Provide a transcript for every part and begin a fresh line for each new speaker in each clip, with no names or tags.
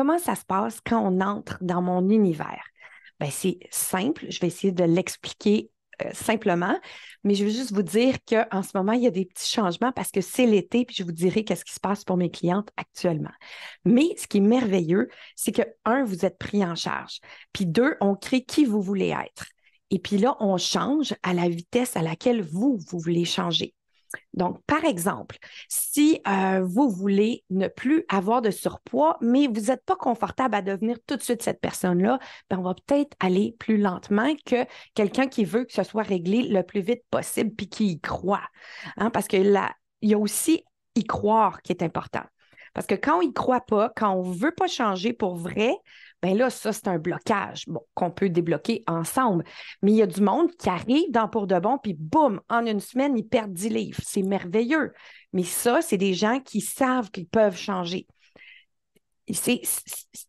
comment ça se passe quand on entre dans mon univers? Bien, c'est simple, je vais essayer de l'expliquer simplement, mais je veux juste vous dire qu'en ce moment, il y a des petits changements parce que c'est l'été, puis je vous dirai qu'est-ce qui se passe pour mes clientes actuellement. Mais ce qui est merveilleux, c'est que, un, vous êtes pris en charge, puis deux, on crée qui vous voulez être. Et puis là, on change à la vitesse à laquelle vous voulez changer. Donc, par exemple, si vous voulez ne plus avoir de surpoids, mais vous n'êtes pas confortable à devenir tout de suite cette personne-là, bien, on va peut-être aller plus lentement que quelqu'un qui veut que ce soit réglé le plus vite possible puis qui y croit. Hein, parce que là, il y a aussi y croire qui est important. Parce que quand on y croit pas, quand on ne veut pas changer pour vrai, bien là, ça, c'est un blocage qu'on peut débloquer ensemble. Mais il y a du monde qui arrive dans Pour de bon, puis boum, en une semaine, ils perdent 10 livres. C'est merveilleux. Mais ça, c'est des gens qui savent qu'ils peuvent changer. C'est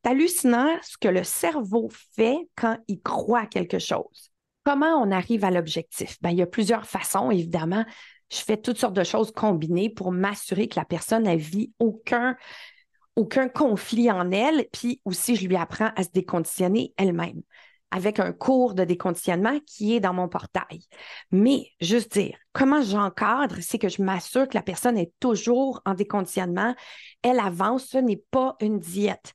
hallucinant ce que le cerveau fait quand il croit à quelque chose. Comment on arrive à l'objectif? Bien, il y a plusieurs façons, évidemment. Je fais toutes sortes de choses combinées pour m'assurer que la personne ne vit aucun conflit en elle, puis aussi je lui apprends à se déconditionner elle-même avec un cours de déconditionnement qui est dans mon portail. Mais juste dire, comment j'encadre, c'est que je m'assure que la personne est toujours en déconditionnement, elle avance, ce n'est pas une diète.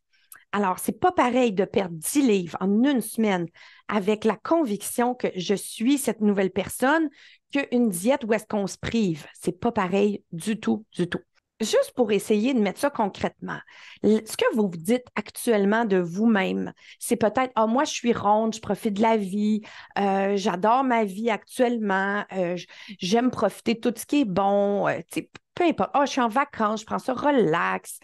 Alors, c'est pas pareil de perdre 10 livres en une semaine avec la conviction que je suis cette nouvelle personne qu'une diète où est-ce qu'on se prive. C'est pas pareil du tout, du tout. Juste pour essayer de mettre ça concrètement, ce que vous vous dites actuellement de vous-même, c'est peut-être, ah, moi, je suis ronde, je profite de la vie, j'adore ma vie actuellement, j'aime profiter de tout ce qui est bon, peu importe, ah, je suis en vacances, je prends ça relax.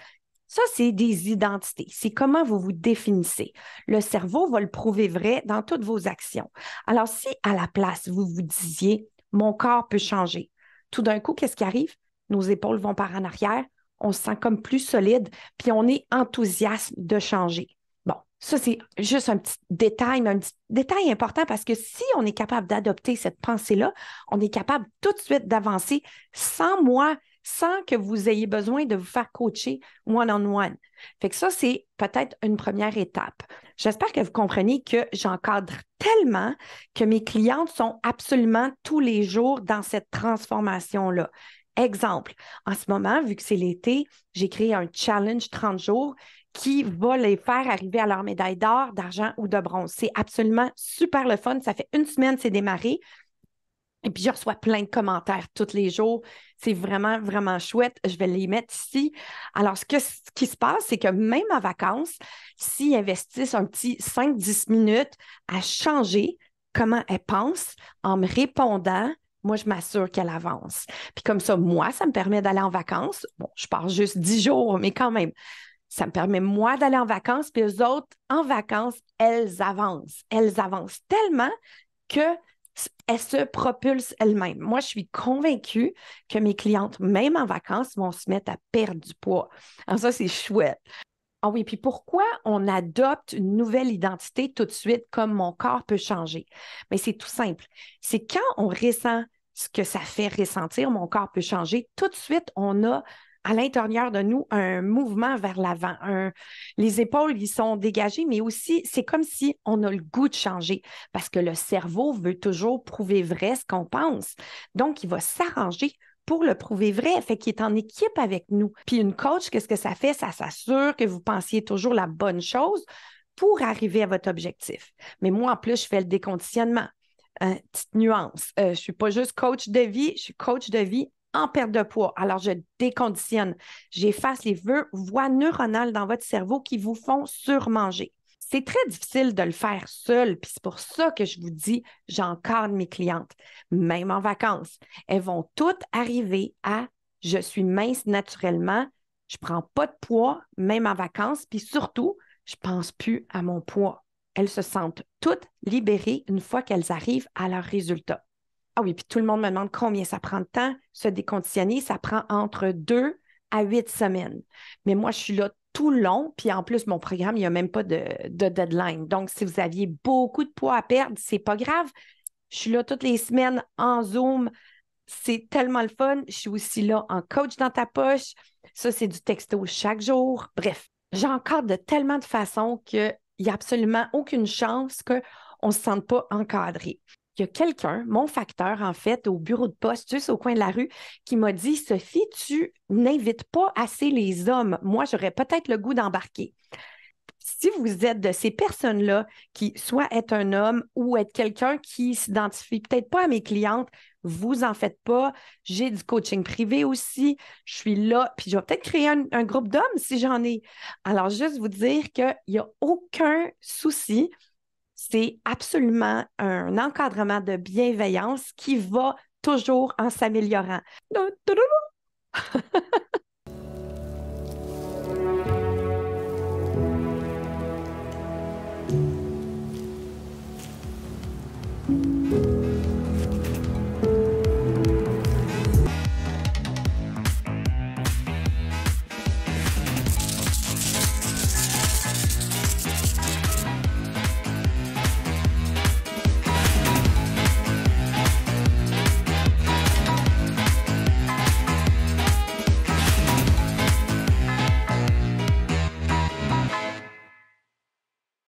Ça, c'est des identités. C'est comment vous vous définissez. Le cerveau va le prouver vrai dans toutes vos actions. Alors, si à la place, vous vous disiez, mon corps peut changer, tout d'un coup, qu'est-ce qui arrive? Nos épaules vont par en arrière, on se sent comme plus solide, puis on est enthousiaste de changer. Bon, ça, c'est juste un petit détail important parce que si on est capable d'adopter cette pensée-là, on est capable tout de suite d'avancer sans moi, sans que vous ayez besoin de vous faire coacher one-on-one. Fait que ça, c'est peut-être une première étape. J'espère que vous comprenez que j'encadre tellement que mes clientes sont absolument tous les jours dans cette transformation-là. Exemple, en ce moment, vu que c'est l'été, j'ai créé un challenge 30 jours qui va les faire arriver à leur médaille d'or, d'argent ou de bronze. C'est absolument super le fun. Ça fait une semaine, c'est démarré. Et puis, je reçois plein de commentaires tous les jours. C'est vraiment, vraiment chouette. Je vais les mettre ici. Alors, ce qui se passe, c'est que même en vacances, s'ils investissent un petit 5-10 minutes à changer comment elles pensent en me répondant, moi, je m'assure qu'elle avance. Puis comme ça, moi, ça me permet d'aller en vacances. Bon, je pars juste 10 jours, mais quand même, ça me permet, moi, d'aller en vacances. Puis eux autres, en vacances, elles avancent. Elles avancent tellement qu'elles se propulsent elles-mêmes. Moi, je suis convaincue que mes clientes, même en vacances, vont se mettre à perdre du poids. Alors ça, c'est chouette. Ah oui, puis pourquoi on adopte une nouvelle identité tout de suite comme mon corps peut changer? Mais c'est tout simple. C'est quand on ressent ce que ça fait ressentir, mon corps peut changer, tout de suite, on a à l'intérieur de nous un mouvement vers l'avant. Les épaules, ils sont dégagées, mais aussi, c'est comme si on a le goût de changer parce que le cerveau veut toujours prouver vrai ce qu'on pense. Donc, il va s'arranger pour le prouver vrai, fait qu'il est en équipe avec nous. Puis une coach, qu'est-ce que ça fait? Ça s'assure que vous pensiez toujours la bonne chose pour arriver à votre objectif. Mais moi, en plus, je fais le déconditionnement. Petite nuance. Je ne suis pas juste coach de vie, je suis coach de vie en perte de poids. Alors, je déconditionne. J'efface les voies neuronales dans votre cerveau qui vous font surmanger. C'est très difficile de le faire seul, puis c'est pour ça que je vous dis, j'encadre mes clientes, même en vacances. Elles vont toutes arriver à « je suis mince naturellement, je ne prends pas de poids, même en vacances, puis surtout, je ne pense plus à mon poids. » Elles se sentent toutes libérées une fois qu'elles arrivent à leurs résultats. Ah oui, puis tout le monde me demande combien ça prend de temps, se déconditionner. Ça prend entre 2 à 8 semaines. Mais moi, je suis là tout le long. Puis en plus, mon programme, il n'y a même pas de deadline. Donc, si vous aviez beaucoup de poids à perdre, c'est pas grave. Je suis là toutes les semaines en Zoom. C'est tellement le fun. Je suis aussi là en coach dans ta poche. Ça, c'est du texto chaque jour. Bref, j'encadre de tellement de façons qu'il n'y a absolument aucune chance qu'on ne se sente pas encadré. Il y a quelqu'un, mon facteur, en fait, au bureau de poste, juste au coin de la rue, qui m'a dit, Sophie, tu n'invites pas assez les hommes. Moi, j'aurais peut-être le goût d'embarquer. Si vous êtes de ces personnes-là qui soit être un homme ou être quelqu'un qui s'identifie peut-être pas à mes clientes, vous en faites pas. J'ai du coaching privé aussi. Je suis là, puis je vais peut-être créer un groupe d'hommes si j'en ai. Alors, juste vous dire qu'il n'y a aucun souci. C'est absolument un encadrement de bienveillance qui va toujours en s'améliorant.